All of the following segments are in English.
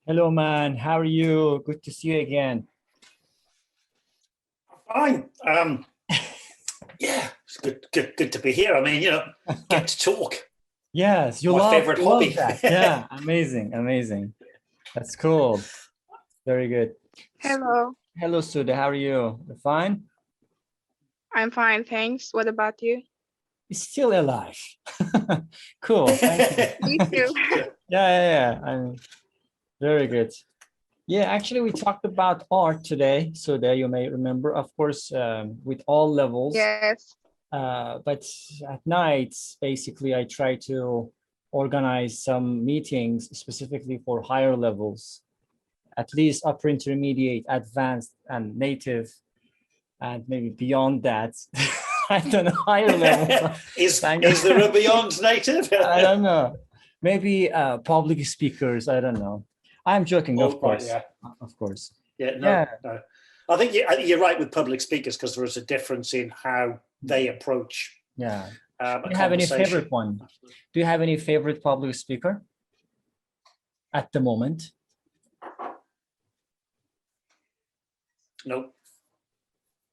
Hello, man. How are you? Good to see you again. Fine. Yeah, it's good to be here. I mean, get to talk. Yes, you My love favorite you love hobby. that. Yeah, amazing, amazing. That's cool. Very good. Hello, Hello, Suda. How are you? You fine? I'm fine, thanks. What about you? Still alive. Cool. Thank you. Me too. Yeah. I'm very good. Yeah, actually, we talked about art today, so that you may remember, of course, with all levels. Yes. But at nights, basically, I try to organize some meetings specifically for higher levels, at least upper intermediate, advanced, and native, and maybe beyond that. I don't know, higher levels. Is there a beyond native? I don't know. Maybe public speakers. I don't know. I'm joking, of course. Yeah. Of course. Yeah, Yeah. no. I think you're right with public speakers because there is a difference in how they approach Yeah. a Do you have any conversation. favorite one? Do you have any favorite public speaker at the moment? No.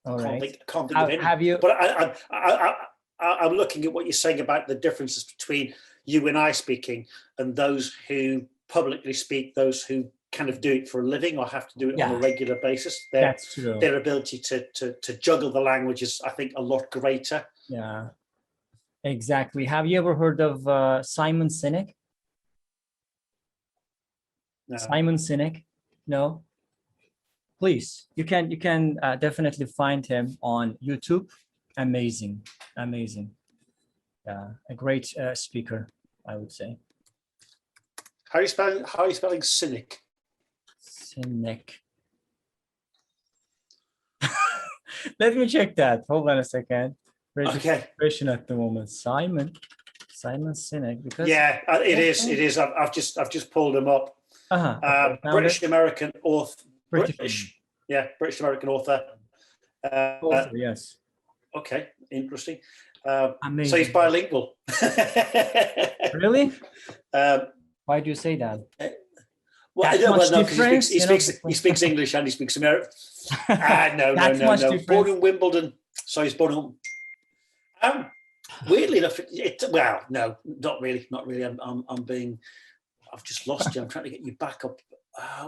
All right. Can't think of any. Have you? But I'm looking at what you're saying about the differences between you and I speaking and those who publicly speak, those who kind of do it for a living or have to do it on a regular basis. That's true. Their ability to juggle the language is, I think, a lot greater. Yeah, exactly. Have you ever heard of Simon Sinek? No. Simon Sinek? No? Please, you can definitely find him on YouTube. Amazing. Yeah, a great speaker, I would say. How are you spelling cynic? Sinek. Let me check that. Hold on a second. Registration at the moment. Simon Sinek. Because it is. I've just pulled him up. Okay, British American author. British American author. Yes. Okay, interesting. Amazing. So he's bilingual. Really? Why do you say that? He speaks English and he speaks American. No. Born in Wimbledon. So he's born in. Weirdly enough, no, not really. I've just lost you. I'm trying to get you back up.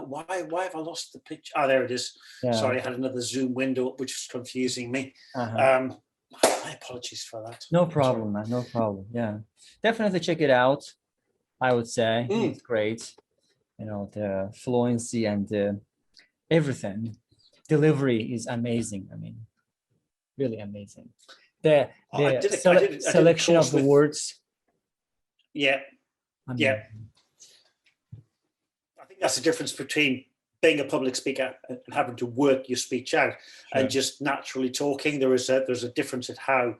Why have I lost the picture? There it is. Yeah. Sorry, I had another Zoom window up, which was confusing me. My apologies for that. No problem, man. No problem. Yeah, definitely check it out. I would say it's great. The fluency and everything. Delivery is amazing. I mean, really amazing. The selection of the words. Yeah. Yeah. I think that's the difference between being a public speaker and having to work your speech out and just naturally talking. There's a difference in how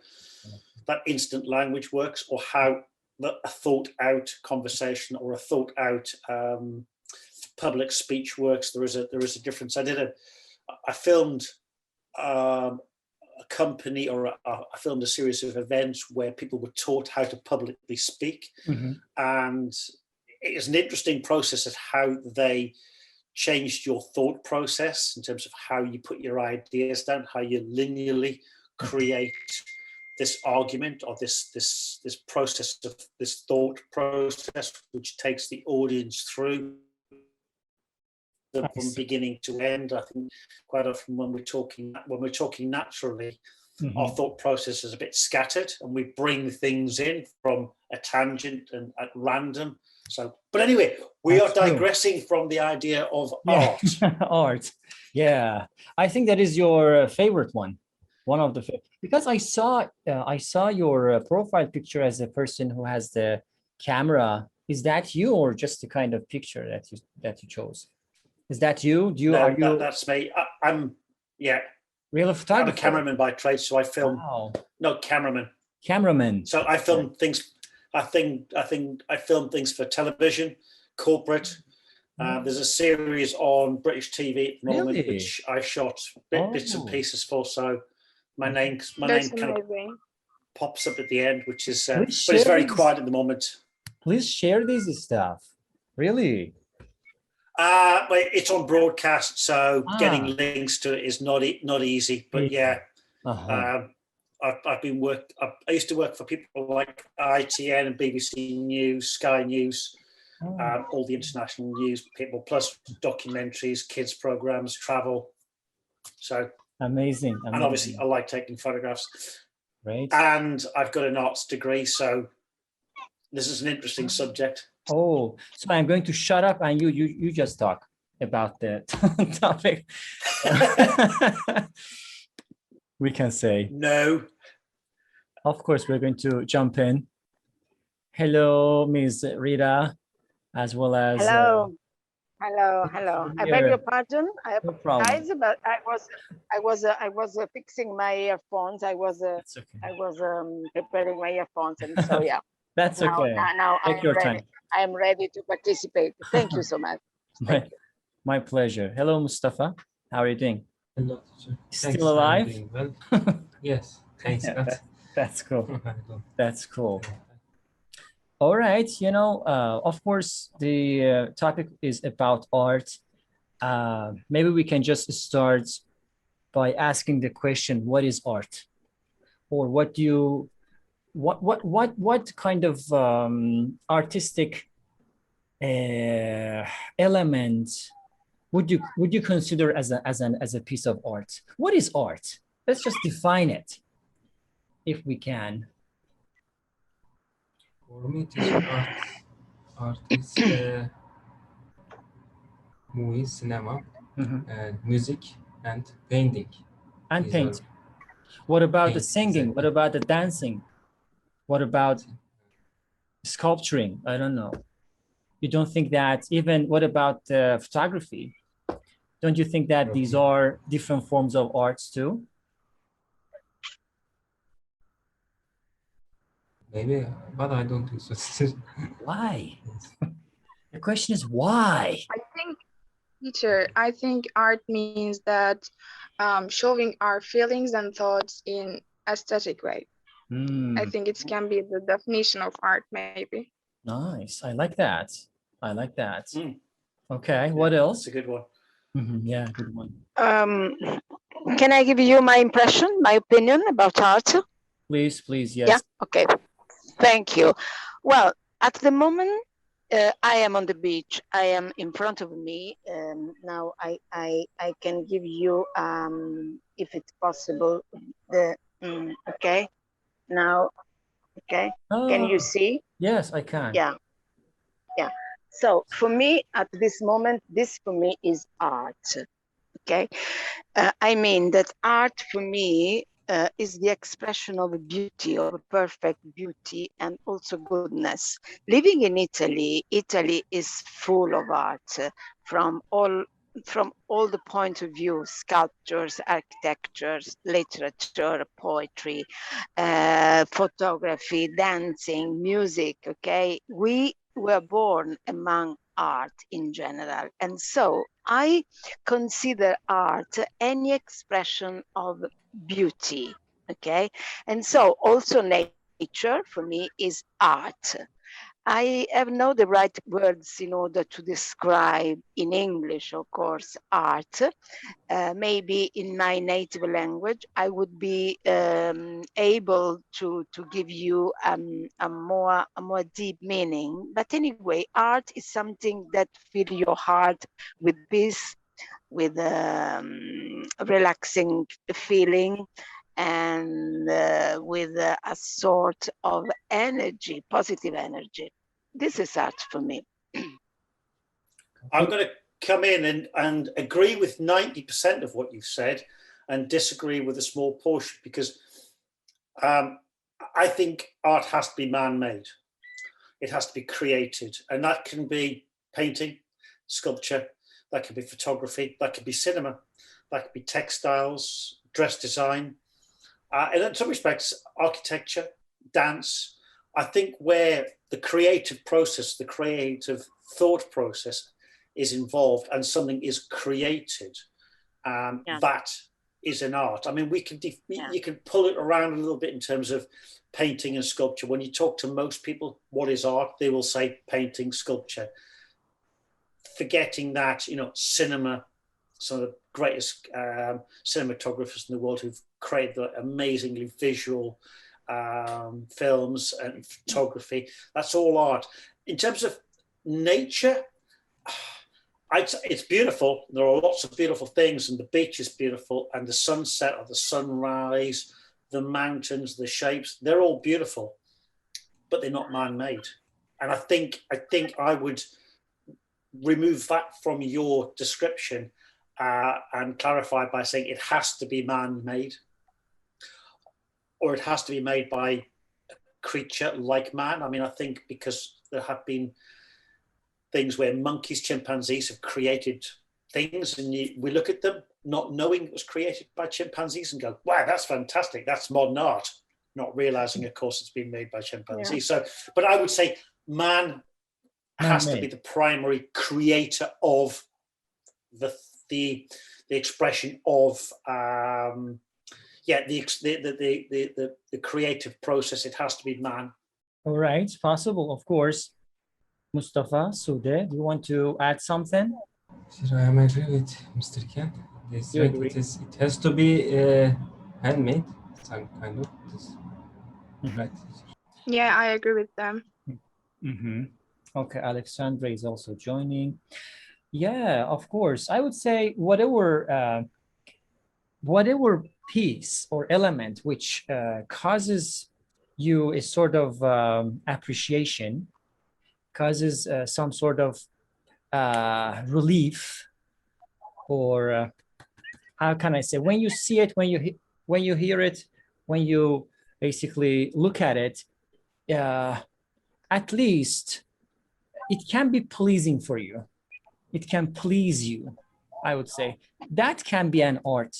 that instant language works, or how a thought out conversation or a thought out public speech works. There is a difference. I filmed a company, or I filmed a series of events where people were taught how to publicly speak, and it's an interesting process of how they changed your thought process in terms of how you put your ideas down, how you linearly create this argument or this process of this thought process, which takes the audience through from beginning to end. I think quite often when we're talking naturally, our thought process is a bit scattered, and we bring things in from a tangent and at random. So, but anyway, we are digressing from the idea of art. Art, yeah. I think that is your favorite one. One of the because I saw your profile picture as a person who has the camera. Is that you, or just the kind of picture that you chose? Is that you? That's me. I'm real photographer. I'm a cameraman by trade, so I film. Wow. No, cameraman. Cameraman. So I film things. I think I film things for television, corporate. There's a series on British TV at the moment, which I shot bits and pieces for. So my name kind of pops up at the end, which is, but it's very quiet at the moment. Please share this stuff. Really? But it's on broadcast, so getting links to it is not easy. But yeah, I've been I used to work for people like ITN and BBC News, Sky News, all the international news people, plus documentaries, kids programs, travel. So amazing. And obviously, I like taking photographs. Right. And I've got an arts degree, so this is an interesting subject. Oh, so I'm going to shut up and you just talk about the topic. We can say. No. Of course, we're going to jump in. Hello, Ms. Rita, as well as. Hello. Hello. I beg your pardon. I apologize, but I was fixing my earphones. I was preparing my earphones, and so yeah. That's okay. Now take your time. I am ready to participate. Thank you so much. My pleasure. Hello, Mustafa. How are you doing? Hello. Still alive? Well. Yes. Thanks. Yeah, that's cool. That's cool. All right. Of course, the topic is about art. Maybe we can just start by asking the question, what is art? Or what kind of artistic element would you consider as a piece of art? What is art? Let's just define it, if we can. For me, it is art. Art is movies, cinema, and music, and painting. And painting. What about the singing? Exactly. What about the dancing? What about sculpturing? I don't know. You don't think that even, what about photography? Don't you think that these are different forms of arts too? Maybe, but I don't think so. Why? The question is why? I think art means that showing our feelings and thoughts in aesthetic way. I think it can be the definition of art, maybe. Nice. I like that. Okay. What else? It's a good one. Yeah, good one. Can I give you my impression, my opinion about art? Please, yes. Yeah. Okay. Thank you. Well, at the moment, I am on the beach. I am in front of me. Now I can give you, if it's possible, okay. Now, okay. Oh, can you see? Yes, I can. Yeah. So for me, at this moment, this for me is art. Okay. I mean that art for me is the expression of a beauty, of a perfect beauty, and also goodness. Living in Italy, Italy is full of art from all the point of view: sculptures, architectures, literature, poetry, photography, dancing, music. Okay, we were born among art in general, and so I consider art any expression of beauty. Okay, and so also nature for me is art. I have no the right words in order to describe in English, of course, art. Maybe in my native language, I would be able to give you a more deep meaning. But anyway, art is something that fills your heart with peace, with relaxing feeling, and with a sort of energy, positive energy. This is art for me. I'm going to come in and agree with 90% of what you've said and disagree with a small portion, because I think art has to be man-made. It has to be created, and that can be painting, sculpture, that could be photography, that could be cinema, that could be textiles, dress design, and in some respects, architecture, dance. I think where the creative process, the creative thought process is involved and something is created, that is an art. I mean, you can pull it around a little bit in terms of painting and sculpture. When you talk to most people, what is art? They will say painting, sculpture. forgetting that, cinema, some of the greatest cinematographers in the world who've created the amazingly visual films and photography, that's all art. In terms of nature, it's beautiful. There are lots of beautiful things, and the beach is beautiful, and the sunset or the sunrise, the mountains, the shapes, they're all beautiful, but they're not man-made. And I think I would remove that from your description and clarify by saying it has to be man-made, or it has to be made by a creature like man. I mean, I think because there have been things where monkeys, chimpanzees have created things, and we look at them not knowing it was created by chimpanzees and go, wow, that's fantastic, that's modern art, not realizing, of course, it's been made by chimpanzees. So, but I would say man has to be the primary creator of the expression of the creative process. It has to be man. All right, it's possible, of course. Mustafa, Sude, do you want to add something? Sir, I am agree with Mr. Ken. It has to be handmade, some kind of this. Right. Yeah, I agree with them. Okay, Alexandra is also joining. Yeah, of course. I would say whatever piece or element which causes you a sort of appreciation, causes some sort of relief, or how can I say, when you see it, when you hear it, when you basically look at it, at least it can be pleasing for you. It can please you, I would say. That can be an art.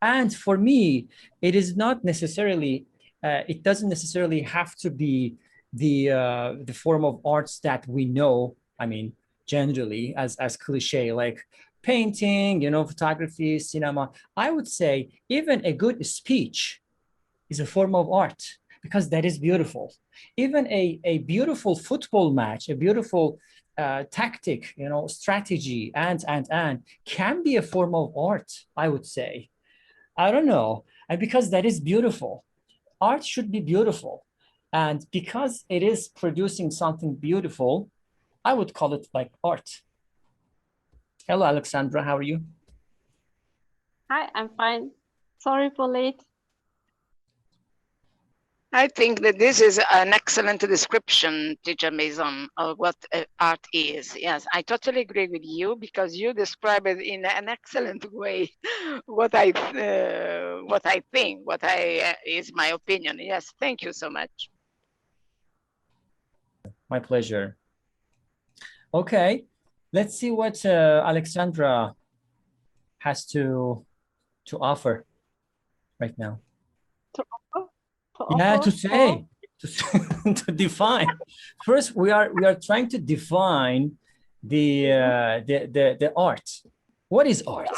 And for me, it is not necessarily, it doesn't necessarily have to be the form of arts that we know, I mean, generally as cliche, like painting, photography, cinema. I would say even a good speech is a form of art, because that is beautiful. Even a beautiful football match, a beautiful tactic, strategy, and can be a form of art, I would say. I don't know. And because that is beautiful, art should be beautiful. And because it is producing something beautiful, I would call it like art. Hello, Alexandra, how are you? Hi, I'm fine. Sorry for late. I think that this is an excellent description, teacher Meysam, of what art is. Yes, I totally agree with you, because you describe it in an excellent way. What I think, is my opinion. Yes, thank you so much. My pleasure. Okay, let's see what Alexandra has to offer right now. To say, to define. First, we are trying to define the art. What is art,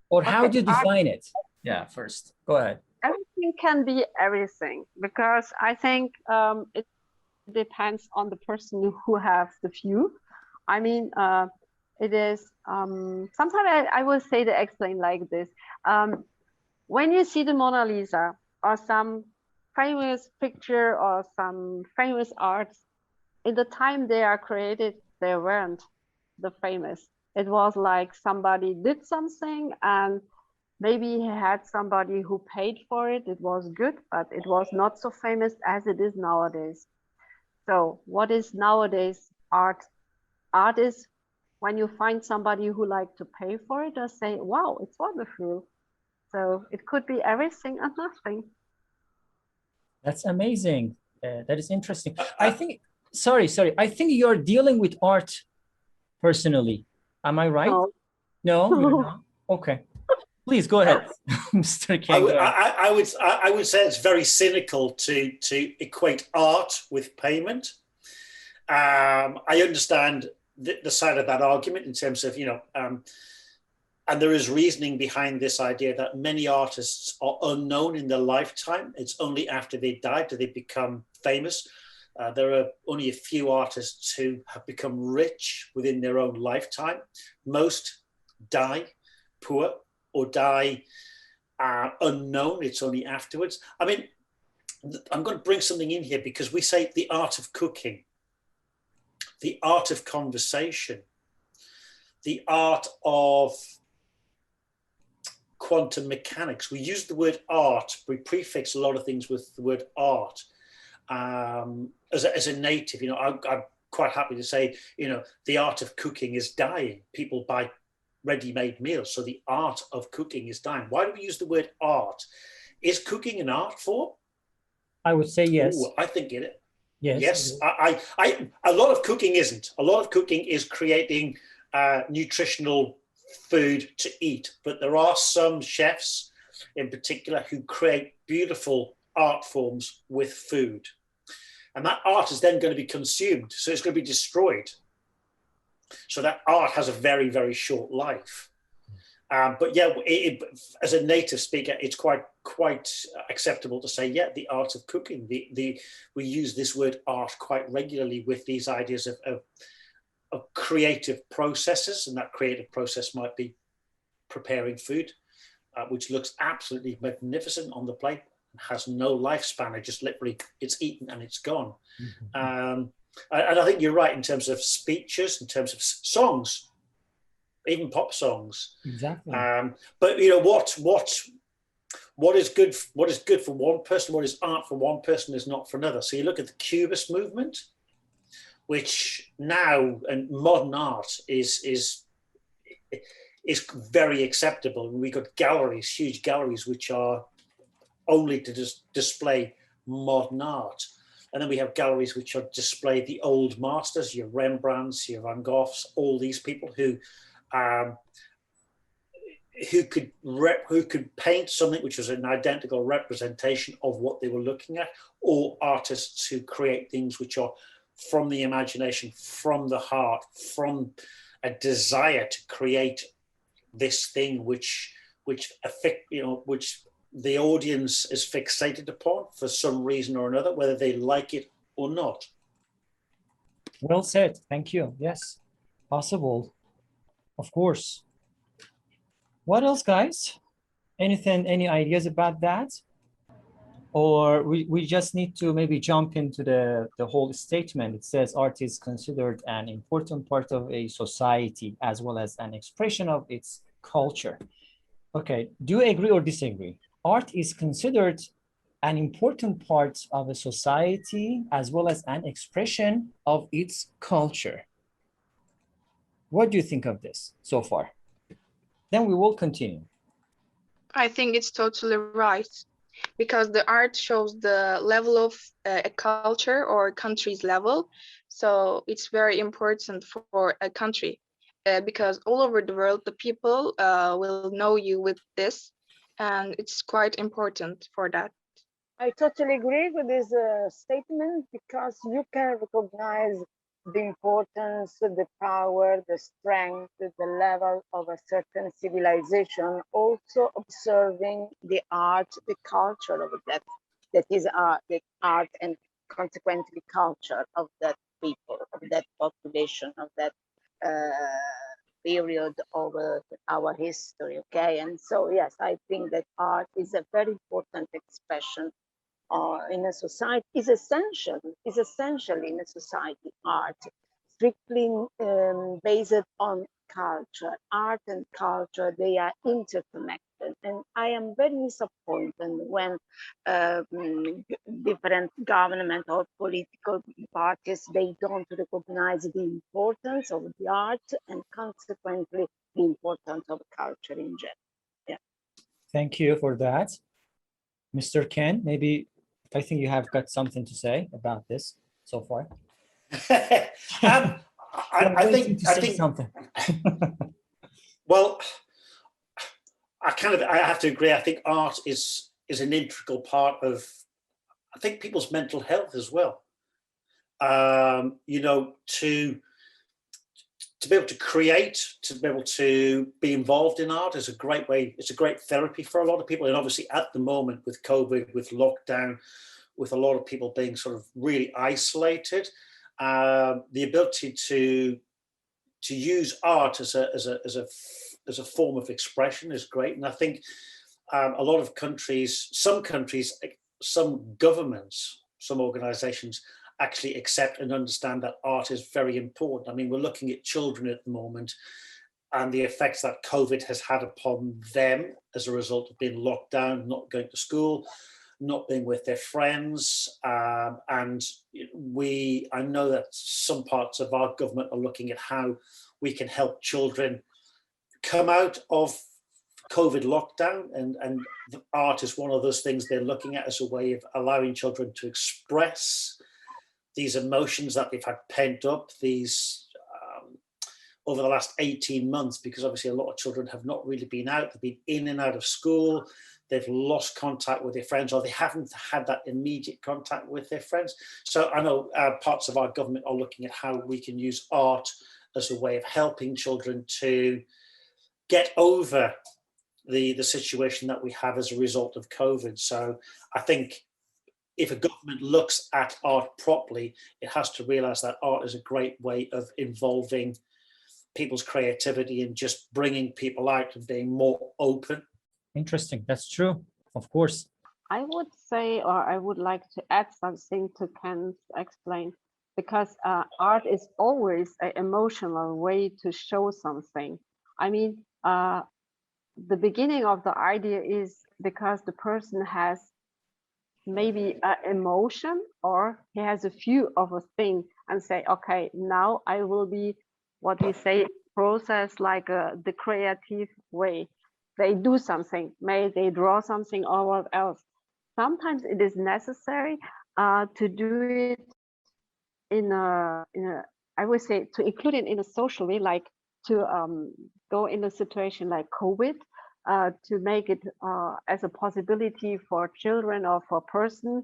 or how do you define it? Yeah, first, go ahead. Everything can be everything, because I think it depends on the person who has the view. I mean, it is sometimes I will say to explain like this. When you see the Mona Lisa or some famous picture or some famous arts, in the time they are created, they weren't the famous. It was like somebody did something, and maybe he had somebody who paid for it. It was good, but it was not so famous as it is nowadays. So what is nowadays art? Art is when you find somebody who like to pay for it or say, wow, it's wonderful. So it could be everything and nothing. That's amazing. That is interesting. I think, sorry. I think you're dealing with art personally. Am I right? No, you're not? Okay. Please go ahead, Mr. King. I would say it's very cynical to equate art with payment. I understand the side of that argument in terms of, and there is reasoning behind this idea that many artists are unknown in their lifetime. It's only after they die do they become famous. There are only a few artists who have become rich within their own lifetime. Most die poor or die unknown. It's only afterwards. I mean, I'm going to bring something in here because we say the art of cooking, the art of conversation, the art of quantum mechanics. We use the word art. We prefix a lot of things with the word art. As a native, I'm quite happy to say, the art of cooking is dying. People buy ready-made meals, so the art of cooking is dying. Why do we use the word art? Is cooking an art form? I would say yes. Ooh, I think it. Yes. Yes. A lot of cooking isn't. A lot of cooking is creating nutritional food to eat, but there are some chefs in particular who create beautiful art forms with food. And that art is then going to be consumed. So it's going to be destroyed. So that art has a very, very short life. But yeah, as a native speaker, it's quite acceptable to say, yeah, the art of cooking. We use this word art quite regularly with these ideas of creative processes. And that creative process might be preparing food, which looks absolutely magnificent on the plate. Has no lifespan. It just literally, it's eaten and it's gone. Mm-hmm. And I think you're right in terms of speeches, in terms of songs, even pop songs. Exactly. But what is good for one person, what is art for one person is not for another. So you look at the Cubist movement, which now and modern art is very acceptable. And we've got galleries, huge galleries, which are only to just display modern art. And then we have galleries which are display the old masters, your Rembrandts, your Van Goghs, all these people who could paint something which was an identical representation of what they were looking at, or artists who create things which are from the imagination, from the heart, from a desire to create this thing which the audience is fixated upon for some reason or another, whether they like it or not. Well said. Thank you. Yes, possible. Of course. What else, guys? Any ideas about that? Or we just need to maybe jump into the whole statement. It says art is considered an important part of a society as well as an expression of its culture. Okay, do you agree or disagree? Art is considered an important part of a society as well as an expression of its culture. What do you think of this so far? Then we will continue. I think it's totally right, because the art shows the level of a culture or country's level. So it's very important for a country because all over the world, the people will know you with this. And it's quite important for that. I totally agree with this statement, because you can recognize the importance, the power, the strength, the level of a certain civilization, also observing the art, the culture of that is the art and consequently culture of that people, of that population, of that period of our history. Okay, and so yes, I think that art is a very important expression in a society, is essential in a society. Art strictly based on culture. Art and culture, they are interconnected, and I am very disappointed when different government or political parties, they don't recognize the importance of the art and consequently the importance of culture in general. Yeah. Thank you for that. Mr. Ken, maybe I think you have got something to say about this so far. I think something. Well, I have to agree. I think art is an integral part of, I think, people's mental health as well. To be able to create, to be able to be involved in art is a great way. It's a great therapy for a lot of people. And obviously at the moment with COVID, with lockdown, with a lot of people being sort of really isolated, the ability to use art as a form of expression is great. And I think a lot of countries, some governments, some organizations actually accept and understand that art is very important. I mean, we're looking at children at the moment and the effects that COVID has had upon them as a result of being locked down, not going to school, not being with their friends. And I know that some parts of our government are looking at how we can help children come out of COVID lockdown, and art is one of those things they're looking at as a way of allowing children to express these emotions that they've had pent up over the last 18 months, because obviously a lot of children have not really been out. They've been in and out of school. They've lost contact with their friends, or they haven't had that immediate contact with their friends. So I know parts of our government are looking at how we can use art as a way of helping children to get over the situation that we have as a result of COVID. So I think if a government looks at art properly, it has to realize that art is a great way of involving people's creativity and just bringing people out and being more open. Interesting. That's true. Of course. I would say, or I would like to add something to Ken's explain, because art is always an emotional way to show something. I mean, the beginning of the idea is because the person has maybe an emotion, or he has a view of a thing and say, okay, now I will be, what we say, process like the creative way. They do something, may they draw something or what else. Sometimes it is necessary to do it in a, I would say, to include it in a social way, like to go in a situation like COVID, to make it as a possibility for children or for person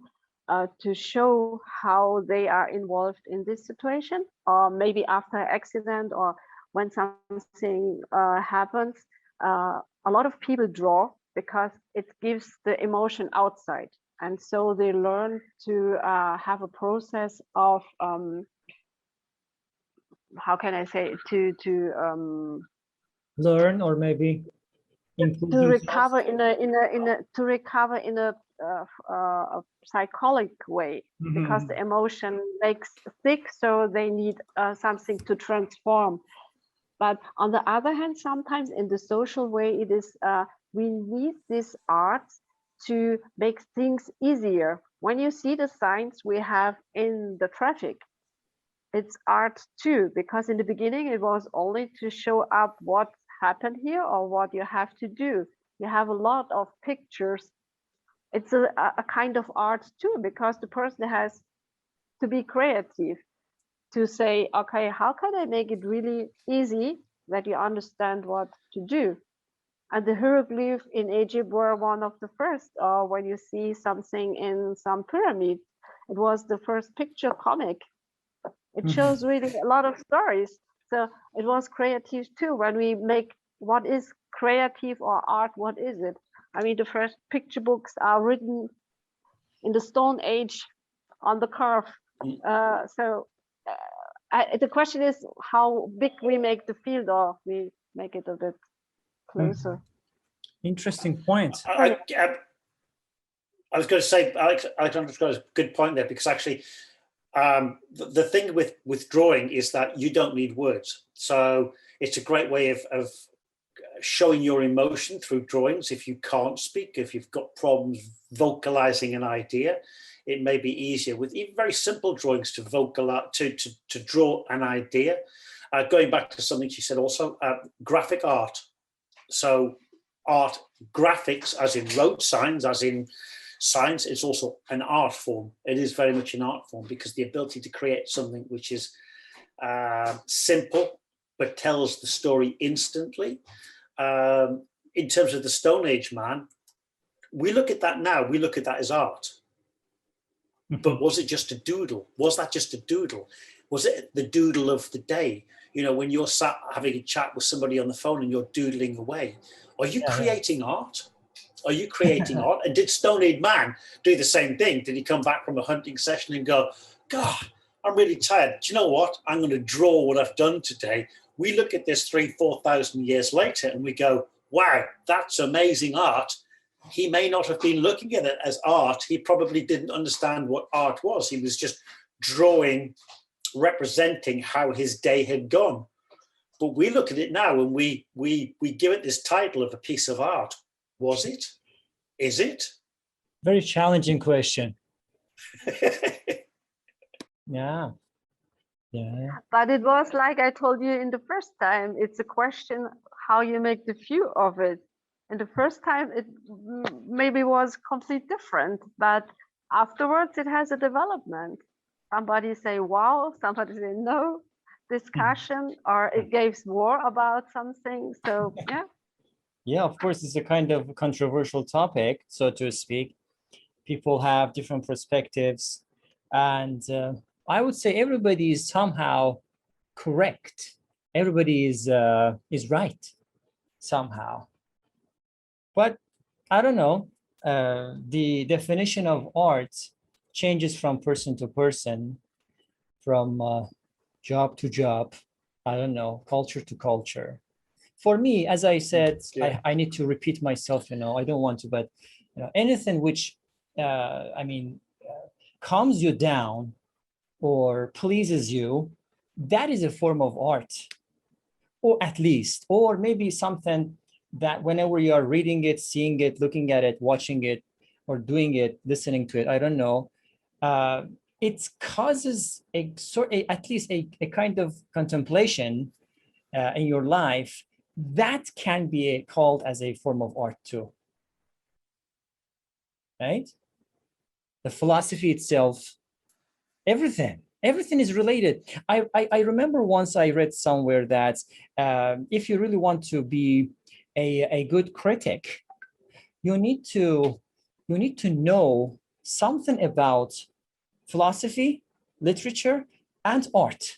to show how they are involved in this situation, or maybe after an accident or when something happens. A lot of people draw because it gives the emotion outside. And so they learn to have a process of, how can I say, to learn, or maybe to recover in a psychological way, because the emotion makes sick, so they need something to transform. But on the other hand, sometimes in the social way, it is we need this art to make things easier. When you see the signs we have in the traffic, it's art too, because in the beginning it was only to show up what happened here or what you have to do. You have a lot of pictures. It's a kind of art too, because the person has to be creative to say, okay, how can I make it really easy that you understand what to do? And the hieroglyphs in Egypt were one of the first, or when you see something in some pyramid, it was the first picture comic. It shows really a lot of stories. So it was creative too. When we make what is creative or art, what is it? I mean, the first picture books are written in the Stone Age on the curve. The question is how big we make the field, or we make it a bit closer. Interesting point. I was going to say, Alexandra's got a good point there, because actually the thing with drawing is that you don't need words. So it's a great way of showing your emotion through drawings. If you can't speak, if you've got problems vocalizing an idea, it may be easier with even very simple drawings to vocalize, to draw an idea. Going back to something she said also, graphic art. So art, graphics, as in road signs, as in science, is also an art form. It is very much an art form, because the ability to create something which is simple but tells the story instantly. In terms of the Stone Age man, we look at that now, we look at that as art. But was it just a doodle? Was that just a doodle? Was it the doodle of the day? You know, when you're sat having a chat with somebody on the phone and you're doodling away, are you creating art? Are you creating art? And did Stone-Age Man do the same thing? Did he come back from a hunting session and go, God, I'm really tired. Do you know what? I'm going to draw what I've done today. We look at this 3,000-4,000 years later and we go, wow, that's amazing art. He may not have been looking at it as art. He probably didn't understand what art was. He was just drawing, representing how his day had gone. But we look at it now and we give it this title of a piece of art. Was it? Is it? Very challenging question. Yeah. But it was like I told you in the first time, it's a question how you make the view of it. In the first time, it maybe was completely different, but afterwards it has a development. Somebody say, wow, somebody say, no, discussion, or it gives more about something. So, yeah. Yeah, of course, it's a kind of controversial topic, so to speak. People have different perspectives, and I would say everybody is somehow correct. Everybody is right somehow. But I don't know. The definition of art changes from person to person, from job to job. I don't know, culture to culture. For me, as I said, I need to repeat myself. I don't want to, but anything which calms you down or pleases you, that is a form of art, or at least, or maybe something that whenever you are reading it, seeing it, looking at it, watching it, or doing it, listening to it, I don't know, it causes at least a kind of contemplation in your life that can be called as a form of art too, right? The philosophy itself, everything is related. I remember once I read somewhere that if you really want to be a good critic, you need to know something about philosophy, literature, and art.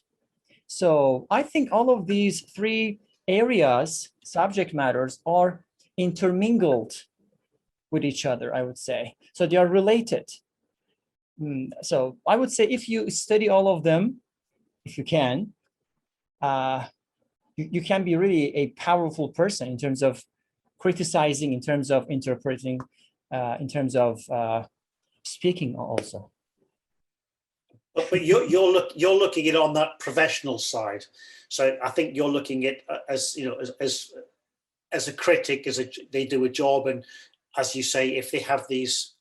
So I think all of these three areas, subject matters, are intermingled with each other, I would say. So they are related. So I would say if you study all of them, if you can, you can be really a powerful person in terms of criticizing, in terms of interpreting, in terms of speaking also. But you're looking at it on that professional side. So I think you're looking at as a critic, they do a job, and as you say, if they have these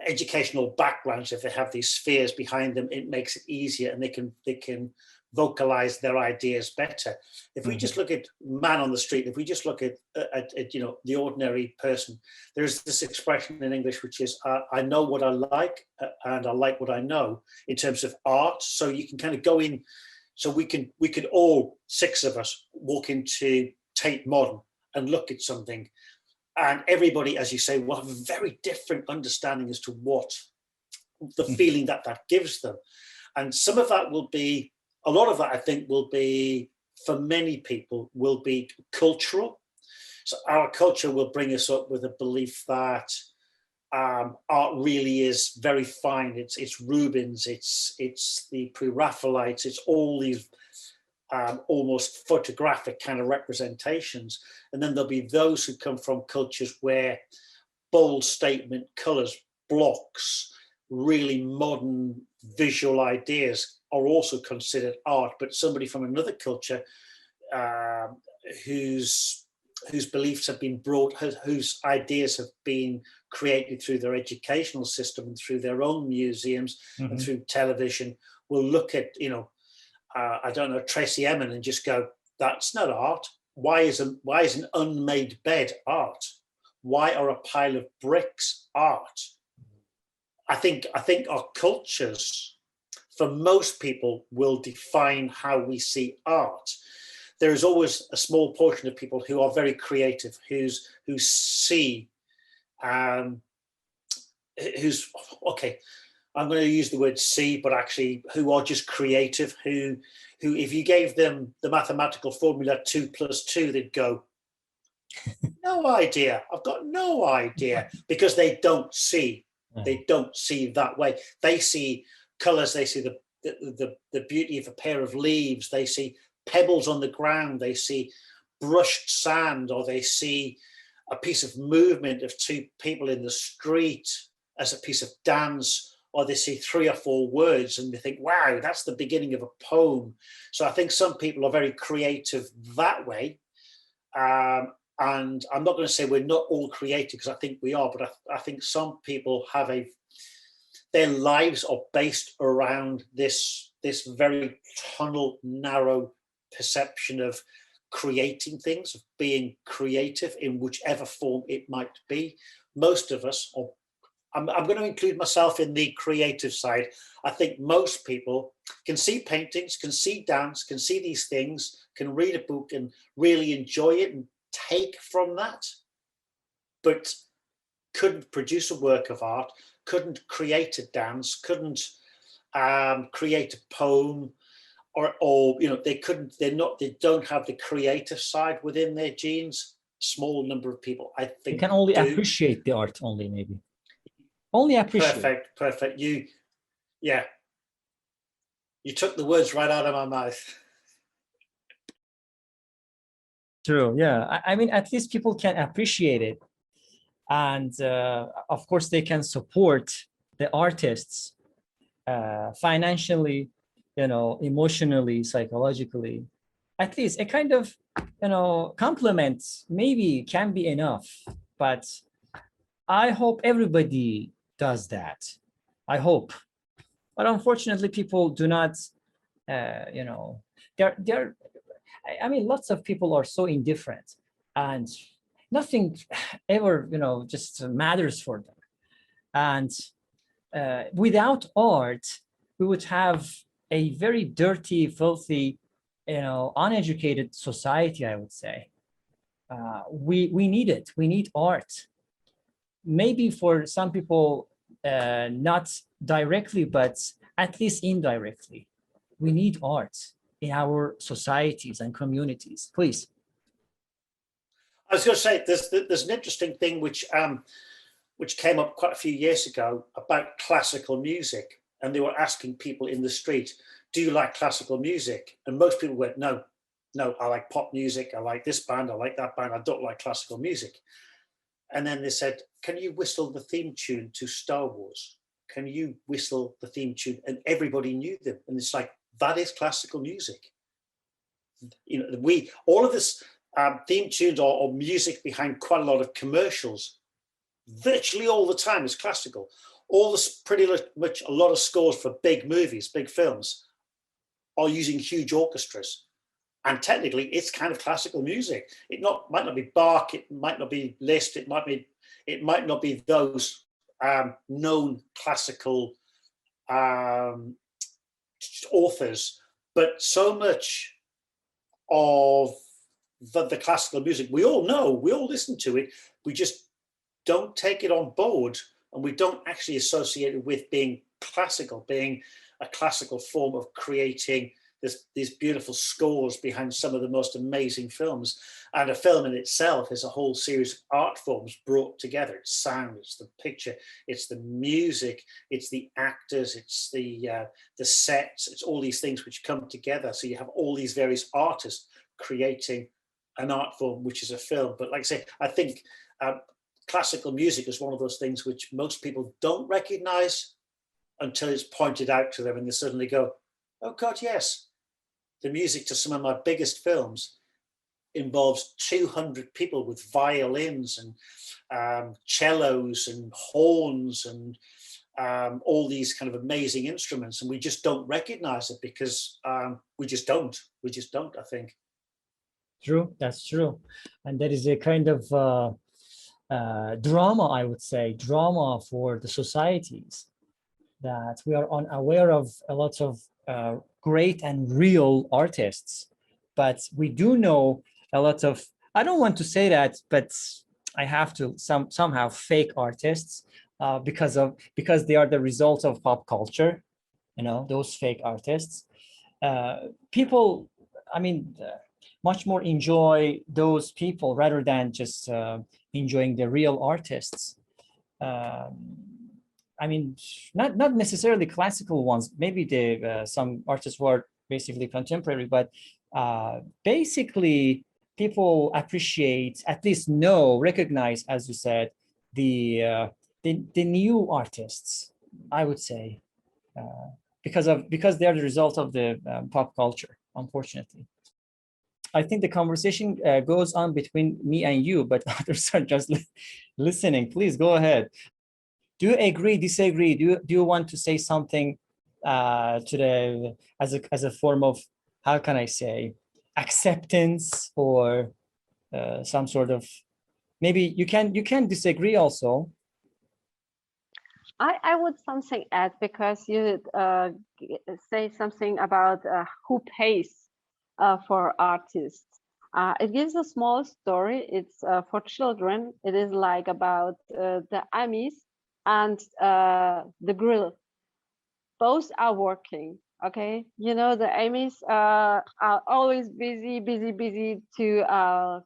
educational backgrounds, if they have these spheres behind them, it makes it easier, and they can vocalize their ideas better. If we just look at man on the street, if we just look at the ordinary person, there's this expression in English which is I know what I like and I like what I know in terms of art. So you can kind of go in. So we could all, six of us, walk into Tate Modern and look at something, and everybody, as you say, will have a very different understanding as to what the feeling that gives them. And some of that will be, a lot of that I think will be, for many people, will be cultural. So our culture will bring us up with a belief that art really is very fine. It's Rubens, it's the Pre-Raphaelites, it's all these almost photographic kind of representations. And then there'll be those who come from cultures where bold statement colors, blocks, really modern visual ideas are also considered art. But somebody from another culture whose beliefs have been brought, whose ideas have been created through their educational system and through their own museums and through television, will look at, I don't know, Tracy Emin and just go, that's not art. Why is an unmade bed art? Why are a pile of bricks art? I think our cultures, for most people, will define how we see art. There is always a small portion of people who are very creative, who see, who's, okay, I'm going to use the word see, but actually who are just creative, who if you gave them the mathematical formula 2 + 2, they'd go, No idea. I've got no idea, because they don't see. They don't see that way. They see colors. They see the beauty of a pair of leaves. They see pebbles on the ground. They see brushed sand, or they see a piece of movement of two people in the street as a piece of dance, or they see 3 or 4 words and they think, wow, that's the beginning of a poem. So I think some people are very creative that way. And I'm not going to say we're not all creative, because I think we are, but I think some people have their lives are based around this very tunnel, narrow perception of creating things, of being creative in whichever form it might be. Most of us, or I'm going to include myself in the creative side. I think most people can see paintings, can see dance, can see these things, can read a book and really enjoy it and take from that, but couldn't produce a work of art, couldn't create a dance, couldn't create a poem, or they don't have the creative side within their genes. Small number of people, I think, you can only appreciate the art, maybe only appreciate. Perfect. You took the words right out of my mouth. True. Yeah. I mean, at least people can appreciate it. And of course, they can support the artists financially, emotionally, psychologically. At least a kind of, compliment maybe can be enough. But I hope everybody does that. I hope. But unfortunately, people do not, they're I mean, lots of people are so indifferent, and nothing ever, just matters for them. And without art, we would have a very dirty, filthy, uneducated society, I would say. We need it. We need art. Maybe for some people, not directly, but at least indirectly. We need art in our societies and communities. Please. I was going to say, there's an interesting thing which came up quite a few years ago about classical music, and they were asking people in the street, do you like classical music? And most people went, no, I like pop music, I like this band, I like that band, I don't like classical music. And then they said, can you whistle the theme tune to Star Wars? Can you whistle the theme tune? And everybody knew them. And it's like, that is classical music. All of this theme tunes or music behind quite a lot of commercials, virtually all the time is classical. All this pretty much a lot of scores for big movies, big films, are using huge orchestras. And technically, it's kind of classical music. Might not be Bach, it might not be Liszt, it might not be those known classical authors, but so much of the classical music we all know, we all listen to it, we just don't take it on board, and we don't actually associate it with being classical, being a classical form of creating these beautiful scores behind some of the most amazing films. And a film in itself is a whole series of art forms brought together. It's sound, it's the picture, it's the music, it's the actors, it's the sets, it's all these things which come together. So you have all these various artists creating an art form, which is a film. But like I say, I think classical music is one of those things which most people don't recognize until it's pointed out to them, and they suddenly go, oh God, yes. The music to some of my biggest films involves 200 people with violins and cellos and horns and all these kind of amazing instruments, and we just don't recognize it because we just don't, I think. True, that's true. And that is a kind of drama, I would say, drama for the societies, that we are unaware of a lot of great and real artists, but we do know a lot of, I don't want to say that, but I have to, somehow fake artists because they are the result of pop culture, those fake artists. People, I mean, much more enjoy those people rather than just enjoying the real artists. I mean, not necessarily classical ones. Maybe the some artists who are basically contemporary, but basically people appreciate, at least recognize, as you said, the new artists, I would say, because they are the result of the pop culture, unfortunately. I think the conversation goes on between me and you, but others are just listening. Please go ahead. Do you agree, disagree? Do you want to say something to the as a form of, how can I say, acceptance, or some sort of, maybe you can disagree also. I would something add, because you say something about who pays for artists. It gives a small story. It's for children. It is like about the Amis and the grill. Both are working. Okay, you know, the Amis are always busy to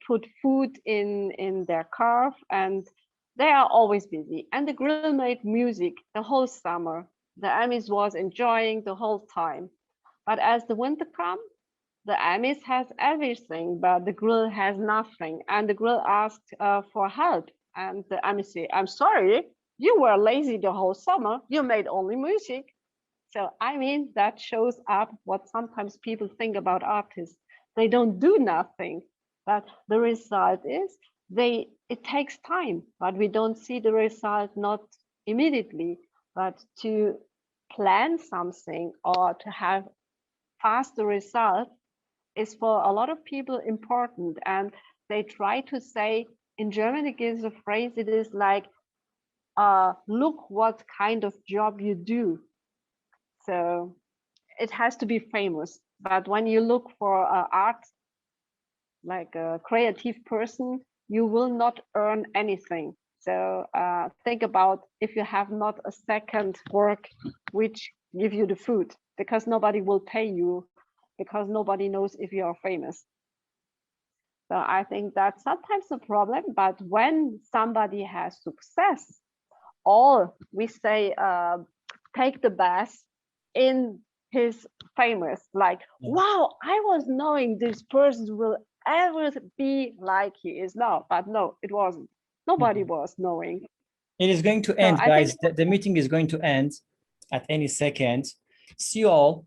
put food in their car, and they are always busy. And the grill made music the whole summer. The Amis was enjoying the whole time. But as the winter comes, the Amis has everything, but the grill has nothing. And the grill asked for help. And the Amis say, I'm sorry, you were lazy the whole summer. You made only music. So, I mean, that shows up what sometimes people think about artists. They don't do nothing, but the result is it takes time, but we don't see the result not immediately. But to plan something or to have faster result is for a lot of people important. And they try to say, in German it gives a phrase, it is like, look what kind of job you do. So it has to be famous. But when you look for art, like a creative person, you will not earn anything. So think about if you have not a second work which give you the food, because nobody will pay you, because nobody knows if you are famous. So I think that's sometimes a problem. But when somebody has success, all we say, take the best in his famous, like, wow, I was knowing this person will ever be like he is now, but no, it wasn't. Nobody was knowing. It is going to end, guys. The meeting is going to end at any second. See you all